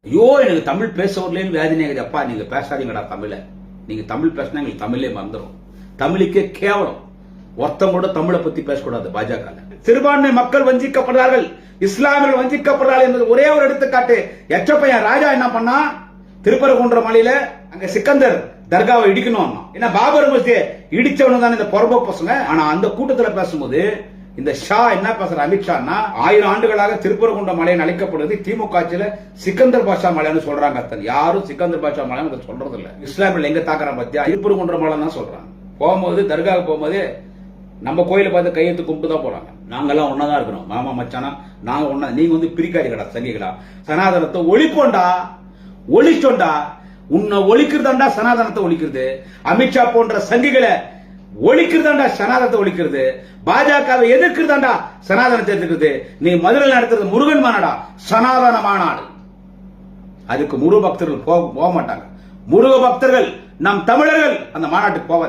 ஐயோ எனக்கு தமிழ் பேச வரலன்னு வேதனை ஆகுது. அப்பா நீங்க பேசாதீங்கடா தமிழ. நீங்க தமிழ் பேசினா எங்களுக்கு தமிழே மறந்துடும். தமிழுக்கே கேவலம். ஒருத்தம் கூட தமிழை பத்தி பேசக்கூடாது பாஜக. சிறுபான்மை மக்கள் வஞ்சிக்கப்படுறார்கள், இஸ்லாமியர்கள் வஞ்சிக்கப்படுறார்கள் என்பது ஒரே ஒரு எடுத்துக்காட்டு. எச்சப்பையன் ராஜா என்ன பண்ணா, திருப்பரங்குன்ற மலையில அங்க சிக்கந்தர் தர்காவை இடிக்கணும். என்ன பாபர் மஸ்ஜிதை இடிச்சவனு தான் இந்த பொறம்ப பசங்க. ஆனா அந்த கூட்டத்தில் பேசும்போது இந்த ஷா என்ன பேசுற, அமித்ஷா 1000 ஆண்டுகளாக திருப்பரங்குன்ற மலையை அழைக்கப்படுது திமுக ஆட்சியில சிக்கந்தர் பாஷா மலைன்னு சொல்றாங்க. யாரும் சிக்கந்தர் பாஷா மலைன்னு சொல்றது இல்ல. இஸ்லாமியர்கள் எங்க தாக்குறான் பத்தியா, திருப்பரங்குன்ற மலை தான் சொல்றாங்க. போகும்போது தர்காவுக்கு போகும்போது நம்ம கோயிலை பார்த்து கையெழுத்து கும்பிட்டு தான் போறாங்க. நாங்கெல்லாம் ஒன்னாதான் இருக்கிறோம், மாமா மச்சானா நாங்க ஒன்னா. நீங்க பிரிக்காதீங்கடா சங்கிகளா. சனாதனத்தை ஒழிப்போண்டா, ஒழிச்சோண்டா. உன்னை ஒழிக்கிறதாண்டா சனாதனத்தை ஒழிக்கிறது. அமித்ஷா போன்ற சங்கிகளை ஒழிக்கிறதாண்டா சனாதனத்தை ஒழிக்கிறது. பாஜகவை எதிர்க்கிறதாண்டா சனாதனத்தை எதிர்க்கிறது. நீ மதுரையில் நடத்துறது முருகன் மாநாடா, சனாதன மாநாடு. அதுக்கு முருக பக்தர்கள் போக மாட்டாங்க. முருக பக்தர்கள் நம் தமிழர்கள் அந்த மாநாட்டுக்கு போவாது.